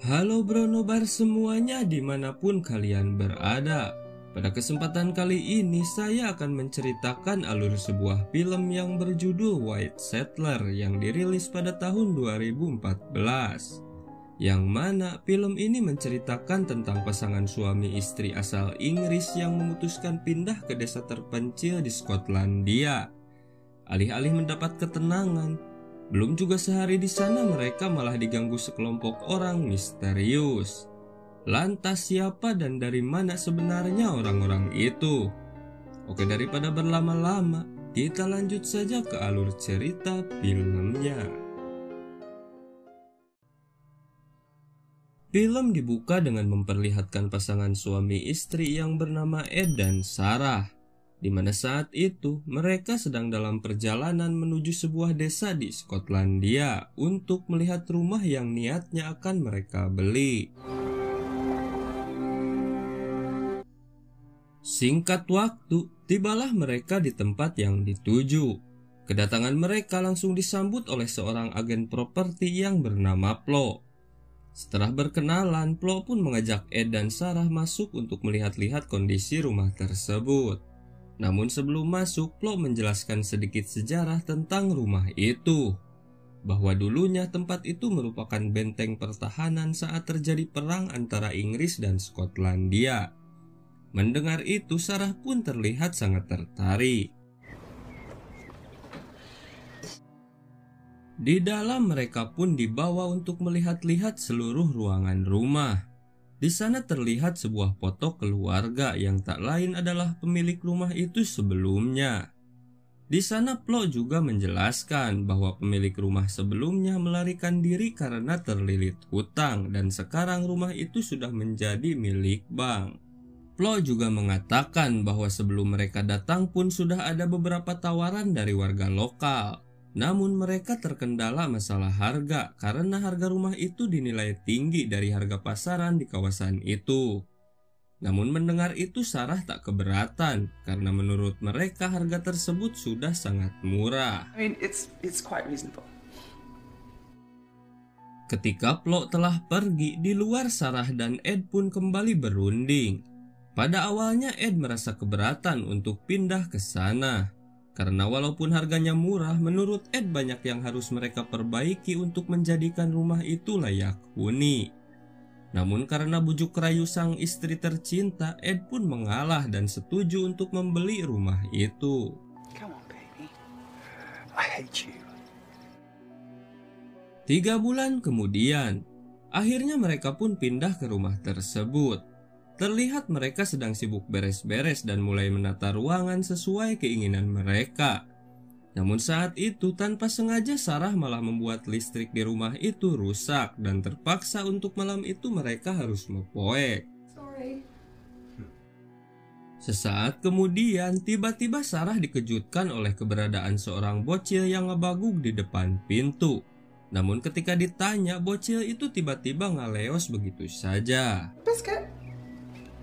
Halo bro nobar semuanya dimanapun kalian berada. Pada kesempatan kali ini saya akan menceritakan alur sebuah film yang berjudul White Settler yang dirilis pada tahun 2014. Yang mana film ini menceritakan tentang pasangan suami istri asal Inggris yang memutuskan pindah ke desa terpencil di Skotlandia. Alih-alih mendapat ketenangan, belum juga sehari di sana mereka malah diganggu sekelompok orang misterius. Lantas siapa dan dari mana sebenarnya orang-orang itu? Oke, daripada berlama-lama, kita lanjut saja ke alur cerita filmnya. Film dibuka dengan memperlihatkan pasangan suami istri yang bernama Ed dan Sarah, di mana saat itu mereka sedang dalam perjalanan menuju sebuah desa di Skotlandia untuk melihat rumah yang niatnya akan mereka beli. Singkat waktu, tibalah mereka di tempat yang dituju. Kedatangan mereka langsung disambut oleh seorang agen properti yang bernama Plo. Setelah berkenalan, Plo pun mengajak Ed dan Sarah masuk untuk melihat-lihat kondisi rumah tersebut. Namun sebelum masuk, Plo menjelaskan sedikit sejarah tentang rumah itu. Bahwa dulunya tempat itu merupakan benteng pertahanan saat terjadi perang antara Inggris dan Skotlandia. Mendengar itu, Sarah pun terlihat sangat tertarik. Di dalam mereka pun dibawa untuk melihat-lihat seluruh ruangan rumah. Di sana terlihat sebuah foto keluarga yang tak lain adalah pemilik rumah itu sebelumnya. Di sana Plo juga menjelaskan bahwa pemilik rumah sebelumnya melarikan diri karena terlilit hutang dan sekarang rumah itu sudah menjadi milik bank. Plo juga mengatakan bahwa sebelum mereka datang pun sudah ada beberapa tawaran dari warga lokal. Namun mereka terkendala masalah harga karena harga rumah itu dinilai tinggi dari harga pasaran di kawasan itu. Namun mendengar itu Sarah tak keberatan karena menurut mereka harga tersebut sudah sangat murah. It's quite reasonable. Ketika Plo telah pergi, di luar Sarah dan Ed pun kembali berunding. Pada awalnya Ed merasa keberatan untuk pindah ke sana. Karena walaupun harganya murah, menurut Ed banyak yang harus mereka perbaiki untuk menjadikan rumah itu layak huni. Namun karena bujuk rayu sang istri tercinta, Ed pun mengalah dan setuju untuk membeli rumah itu. Come on, baby. I hate you. 3 bulan kemudian, akhirnya mereka pun pindah ke rumah tersebut. Terlihat mereka sedang sibuk beres-beres dan mulai menata ruangan sesuai keinginan mereka. Namun saat itu tanpa sengaja Sarah malah membuat listrik di rumah itu rusak dan terpaksa untuk malam itu mereka harus mempoek. Sorry. Sesaat kemudian tiba-tiba Sarah dikejutkan oleh keberadaan seorang bocil yang ngebagug di depan pintu. Namun ketika ditanya, bocil itu tiba-tiba ngaleos begitu saja. Biscuit.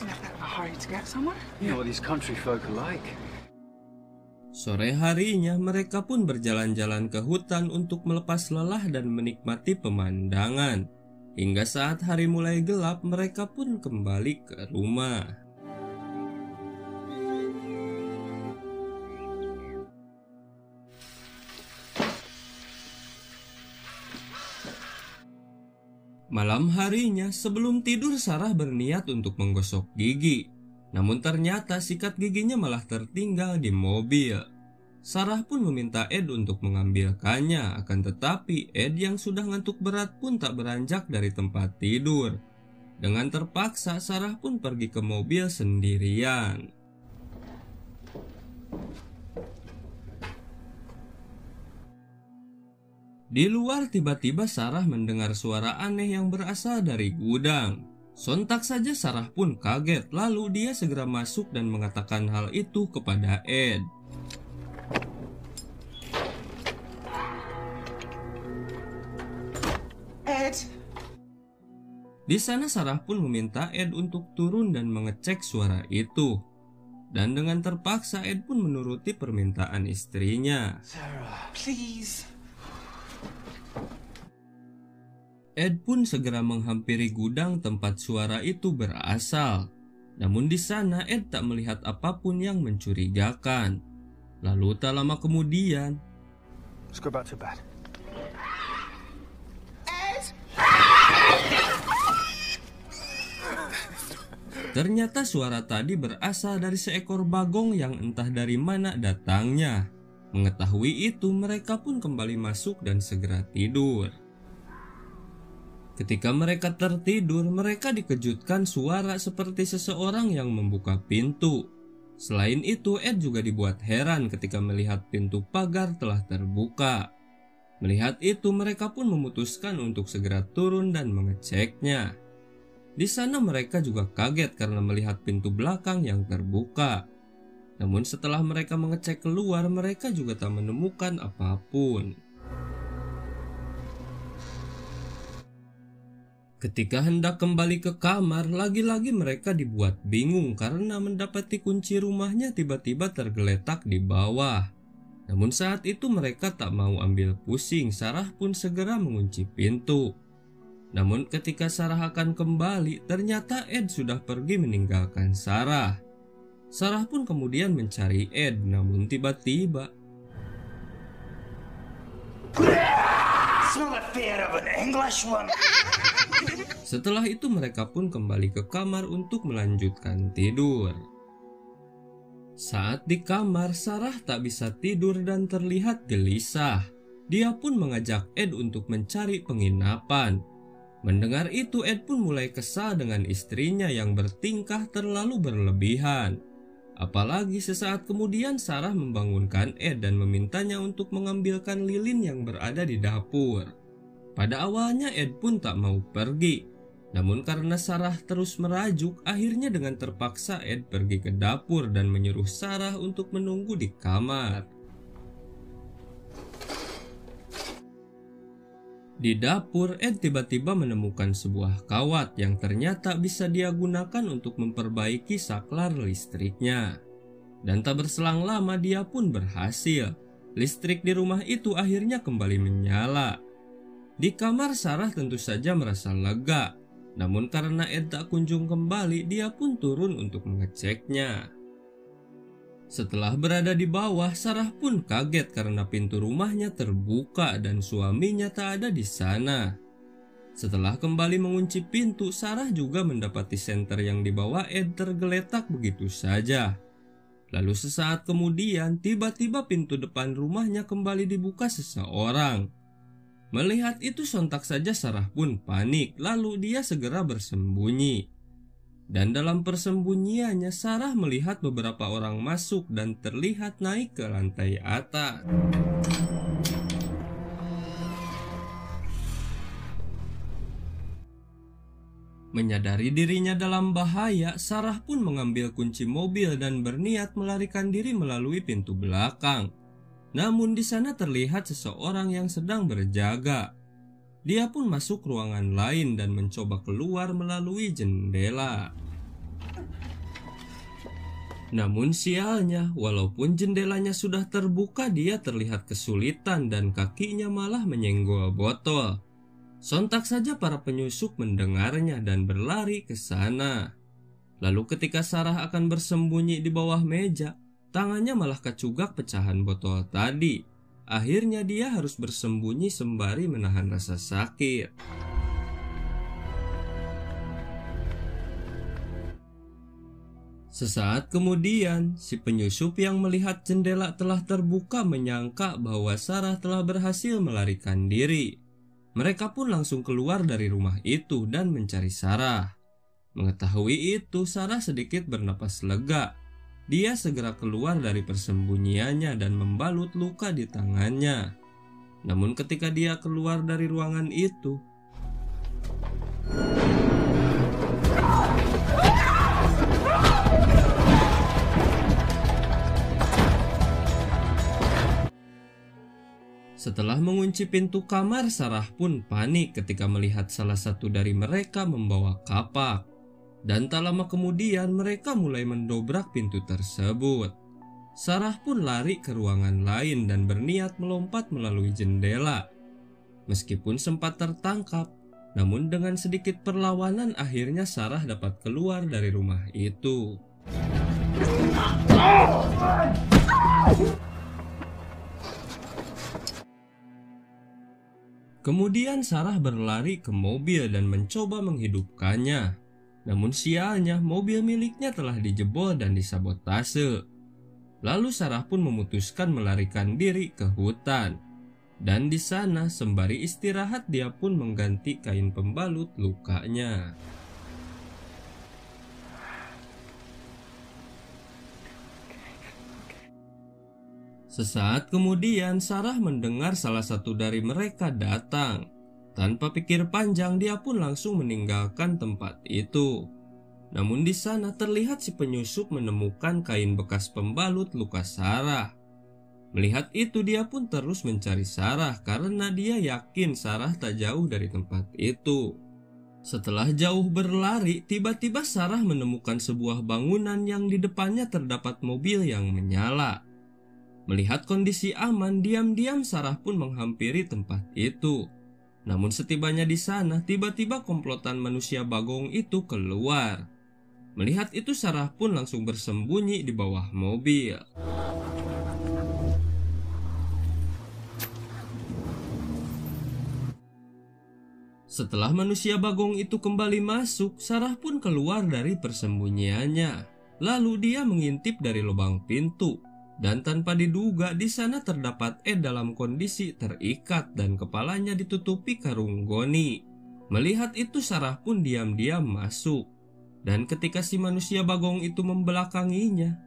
You're not in a hurry to get somewhere. You know what these country folk are like. Sore harinya mereka pun berjalan-jalan ke hutan untuk melepas lelah dan menikmati pemandangan. Hingga saat hari mulai gelap mereka pun kembali ke rumah. Malam harinya sebelum tidur Sarah berniat untuk menggosok gigi. Namun ternyata sikat giginya malah tertinggal di mobil. Sarah pun meminta Ed untuk mengambilkannya, akan tetapi Ed yang sudah ngantuk berat pun tak beranjak dari tempat tidur. Dengan terpaksa Sarah pun pergi ke mobil sendirian. Di luar tiba-tiba Sarah mendengar suara aneh yang berasal dari gudang. Sontak saja Sarah pun kaget, lalu dia segera masuk dan mengatakan hal itu kepada Ed. Ed. Di sana Sarah pun meminta Ed untuk turun dan mengecek suara itu. Dan dengan terpaksa Ed pun menuruti permintaan istrinya. Sarah, please. Ed pun segera menghampiri gudang tempat suara itu berasal. Namun di sana Ed tak melihat apapun yang mencurigakan. Lalu tak lama kemudian, Let's go back to bed. ternyata suara tadi berasal dari seekor bagong yang entah dari mana datangnya. Mengetahui itu, mereka pun kembali masuk dan segera tidur. Ketika mereka tertidur, mereka dikejutkan suara seperti seseorang yang membuka pintu. Selain itu, Ed juga dibuat heran ketika melihat pintu pagar telah terbuka. Melihat itu, mereka pun memutuskan untuk segera turun dan mengeceknya. Di sana mereka juga kaget karena melihat pintu belakang yang terbuka. Namun setelah mereka mengecek keluar, mereka juga tak menemukan apapun. Ketika hendak kembali ke kamar, lagi-lagi mereka dibuat bingung karena mendapati kunci rumahnya tiba-tiba tergeletak di bawah. Namun saat itu mereka tak mau ambil pusing, Sarah pun segera mengunci pintu. Namun ketika Sarah akan kembali, ternyata Ed sudah pergi meninggalkan Sarah. Sarah pun kemudian mencari Ed, namun tiba-tiba Smell the fear of an Englishman. setelah itu mereka pun kembali ke kamar untuk melanjutkan tidur. Saat di kamar, Sarah tak bisa tidur dan terlihat gelisah. Dia pun mengajak Ed untuk mencari penginapan. Mendengar itu, Ed pun mulai kesal dengan istrinya yang bertingkah terlalu berlebihan. Apalagi sesaat kemudian Sarah membangunkan Ed dan memintanya untuk mengambilkan lilin yang berada di dapur. Pada awalnya Ed pun tak mau pergi. Namun karena Sarah terus merajuk, akhirnya dengan terpaksa Ed pergi ke dapur dan menyuruh Sarah untuk menunggu di kamar. Di dapur, Ed tiba-tiba menemukan sebuah kawat yang ternyata bisa dia gunakan untuk memperbaiki saklar listriknya. Dan tak berselang lama dia pun berhasil. Listrik di rumah itu akhirnya kembali menyala. Di kamar, Sarah tentu saja merasa lega. Namun karena Ed tak kunjung kembali, dia pun turun untuk mengeceknya. Setelah berada di bawah, Sarah pun kaget karena pintu rumahnya terbuka dan suaminya tak ada di sana. Setelah kembali mengunci pintu, Sarah juga mendapati senter yang dibawa Ed tergeletak begitu saja. Lalu sesaat kemudian, tiba-tiba pintu depan rumahnya kembali dibuka seseorang. Melihat itu sontak saja Sarah pun panik, lalu dia segera bersembunyi. Dan dalam persembunyiannya, Sarah melihat beberapa orang masuk dan terlihat naik ke lantai atas. Menyadari dirinya dalam bahaya, Sarah pun mengambil kunci mobil dan berniat melarikan diri melalui pintu belakang. Namun di sana terlihat seseorang yang sedang berjaga. Dia pun masuk ruangan lain dan mencoba keluar melalui jendela. Namun sialnya, walaupun jendelanya sudah terbuka, dia terlihat kesulitan dan kakinya malah menyenggol botol. Sontak saja para penyusup mendengarnya dan berlari ke sana. Lalu ketika Sarah akan bersembunyi di bawah meja, tangannya malah kecugak pecahan botol tadi. Akhirnya dia harus bersembunyi sembari menahan rasa sakit. Sesaat kemudian, si penyusup yang melihat jendela telah terbuka menyangka bahwa Sarah telah berhasil melarikan diri. Mereka pun langsung keluar dari rumah itu dan mencari Sarah. Mengetahui itu, Sarah sedikit bernapas lega. Dia segera keluar dari persembunyiannya dan membalut luka di tangannya. Namun ketika dia keluar dari ruangan itu, setelah mengunci pintu kamar, Sarah pun panik ketika melihat salah satu dari mereka membawa kapak. Dan tak lama kemudian mereka mulai mendobrak pintu tersebut. Sarah pun lari ke ruangan lain dan berniat melompat melalui jendela. Meskipun sempat tertangkap, Namun dengan sedikit perlawanan akhirnya Sarah dapat keluar dari rumah itu. Kemudian Sarah berlari ke mobil dan mencoba menghidupkannya. Namun sialnya mobil miliknya telah dijebol dan disabotase. Lalu Sarah pun memutuskan melarikan diri ke hutan. Dan di sana sembari istirahat dia pun mengganti kain pembalut lukanya. Sesaat kemudian Sarah mendengar salah satu dari mereka datang. Tanpa pikir panjang dia pun langsung meninggalkan tempat itu. Namun di sana terlihat si penyusup menemukan kain bekas pembalut luka Sarah. Melihat itu dia pun terus mencari Sarah karena dia yakin Sarah tak jauh dari tempat itu. Setelah jauh berlari, tiba-tiba Sarah menemukan sebuah bangunan yang di depannya terdapat mobil yang menyala. Melihat kondisi aman, diam-diam Sarah pun menghampiri tempat itu. Namun setibanya di sana, tiba-tiba komplotan manusia bagong itu keluar. Melihat itu Sarah pun langsung bersembunyi di bawah mobil. Setelah manusia bagong itu kembali masuk, Sarah pun keluar dari persembunyiannya. Lalu dia mengintip dari lubang pintu. Dan tanpa diduga di sana terdapat Ed dalam kondisi terikat dan kepalanya ditutupi karung goni. Melihat itu Sarah pun diam-diam masuk. Dan ketika si manusia bagong itu membelakanginya,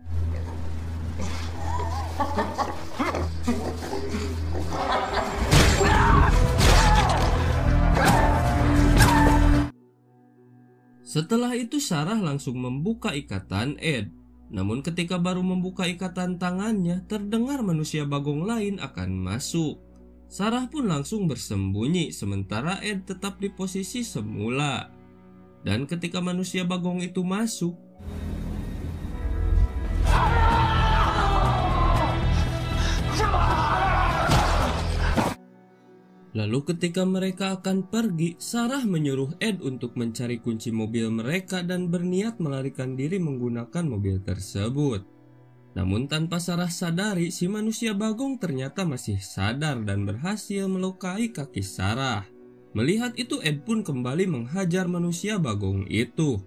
setelah itu Sarah langsung membuka ikatan Ed. Namun ketika baru membuka ikatan tangannya, terdengar manusia bagong lain akan masuk. Sarah pun langsung bersembunyi sementara Ed tetap di posisi semula. Dan ketika manusia bagong itu masuk, lalu ketika mereka akan pergi, Sarah menyuruh Ed untuk mencari kunci mobil mereka dan berniat melarikan diri menggunakan mobil tersebut. Namun tanpa Sarah sadari, si manusia bagong ternyata masih sadar dan berhasil melukai kaki Sarah. Melihat itu Ed pun kembali menghajar manusia bagong itu.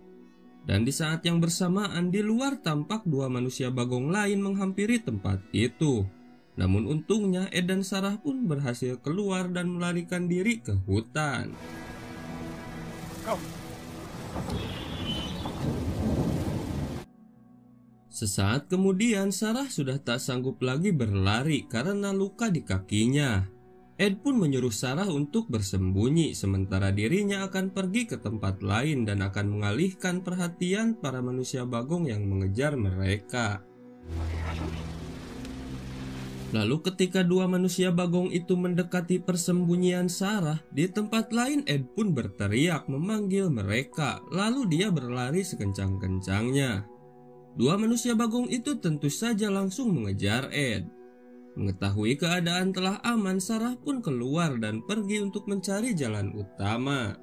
Dan di saat yang bersamaan di luar tampak dua manusia bagong lain menghampiri tempat itu. Namun untungnya Ed dan Sarah pun berhasil keluar dan melarikan diri ke hutan. Sesaat kemudian Sarah sudah tak sanggup lagi berlari karena luka di kakinya. Ed pun menyuruh Sarah untuk bersembunyi sementara dirinya akan pergi ke tempat lain dan akan mengalihkan perhatian para manusia bagong yang mengejar mereka. Lalu ketika dua manusia bagong itu mendekati persembunyian Sarah, di tempat lain Ed pun berteriak memanggil mereka, lalu dia berlari sekencang-kencangnya. Dua manusia bagong itu tentu saja langsung mengejar Ed. Mengetahui keadaan telah aman, Sarah pun keluar dan pergi untuk mencari jalan utama.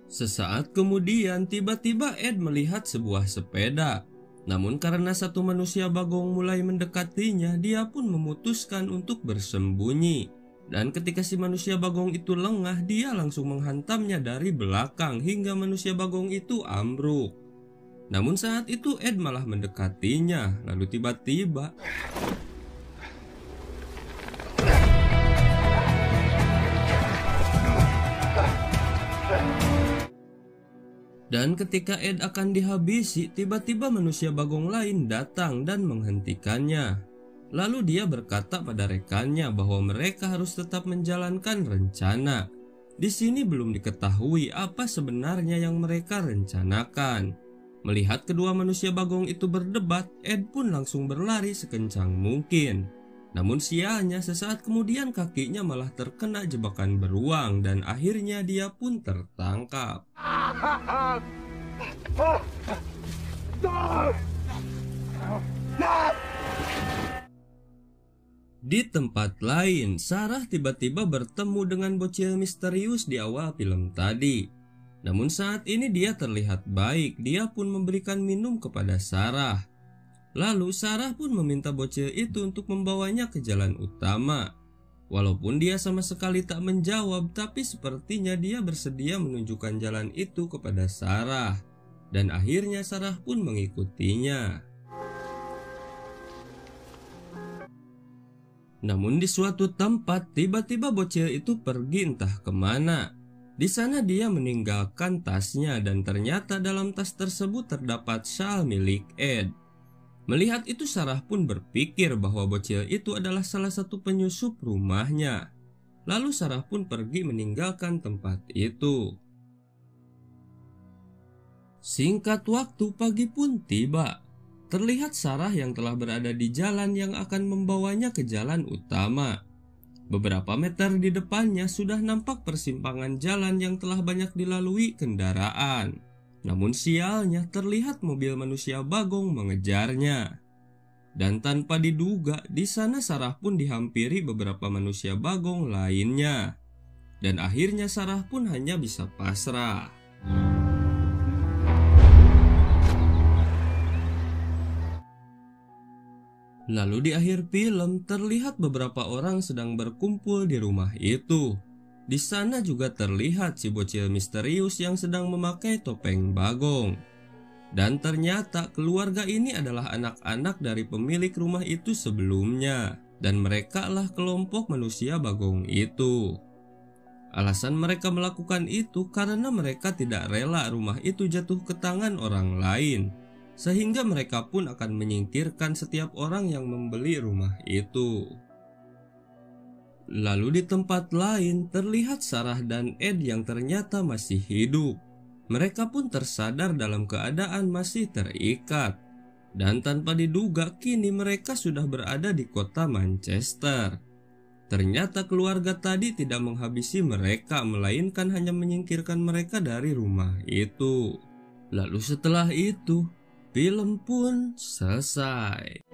Sesaat kemudian tiba-tiba Ed melihat sebuah sepeda. Namun karena satu manusia bagong mulai mendekatinya, dia pun memutuskan untuk bersembunyi. Dan ketika si manusia bagong itu lengah, dia langsung menghantamnya dari belakang hingga manusia bagong itu ambruk. Namun saat itu Ed malah mendekatinya, lalu tiba-tiba dan ketika Ed akan dihabisi, tiba-tiba manusia bagong lain datang dan menghentikannya. Lalu dia berkata pada rekannya bahwa mereka harus tetap menjalankan rencana. Di sini belum diketahui apa sebenarnya yang mereka rencanakan. Melihat kedua manusia bagong itu berdebat, Ed pun langsung berlari sekencang mungkin. Namun sialnya sesaat kemudian kakinya malah terkena jebakan beruang dan akhirnya dia pun tertangkap. Di tempat lain, Sarah tiba-tiba bertemu dengan bocil misterius di awal film tadi. Namun saat ini dia terlihat baik, dia pun memberikan minum kepada Sarah. Lalu Sarah pun meminta bocil itu untuk membawanya ke jalan utama. Walaupun dia sama sekali tak menjawab, tapi sepertinya dia bersedia menunjukkan jalan itu kepada Sarah. Dan akhirnya Sarah pun mengikutinya. Namun di suatu tempat, tiba-tiba bocil itu pergi entah kemana. Di sana dia meninggalkan tasnya dan ternyata dalam tas tersebut terdapat syal milik Ed. Melihat itu Sarah pun berpikir bahwa bocil itu adalah salah satu penyusup rumahnya. Lalu Sarah pun pergi meninggalkan tempat itu. Singkat waktu, pagi pun tiba. Terlihat Sarah yang telah berada di jalan yang akan membawanya ke jalan utama. Beberapa meter di depannya sudah nampak persimpangan jalan yang telah banyak dilalui kendaraan. Namun sialnya terlihat mobil manusia bagong mengejarnya. Dan tanpa diduga, di sana Sarah pun dihampiri beberapa manusia bagong lainnya. Dan akhirnya Sarah pun hanya bisa pasrah. Lalu di akhir film terlihat beberapa orang sedang berkumpul di rumah itu. Di sana juga terlihat si bocil misterius yang sedang memakai topeng bagong. Dan ternyata keluarga ini adalah anak-anak dari pemilik rumah itu sebelumnya. Dan mereka lah kelompok manusia bagong itu. Alasan mereka melakukan itu karena mereka tidak rela rumah itu jatuh ke tangan orang lain. Sehingga mereka pun akan menyingkirkan setiap orang yang membeli rumah itu. Lalu di tempat lain terlihat Sarah dan Ed yang ternyata masih hidup. Mereka pun tersadar dalam keadaan masih terikat. Dan tanpa diduga kini mereka sudah berada di kota Manchester. Ternyata keluarga tadi tidak menghabisi mereka, melainkan hanya menyingkirkan mereka dari rumah itu. Lalu setelah itu, film pun selesai.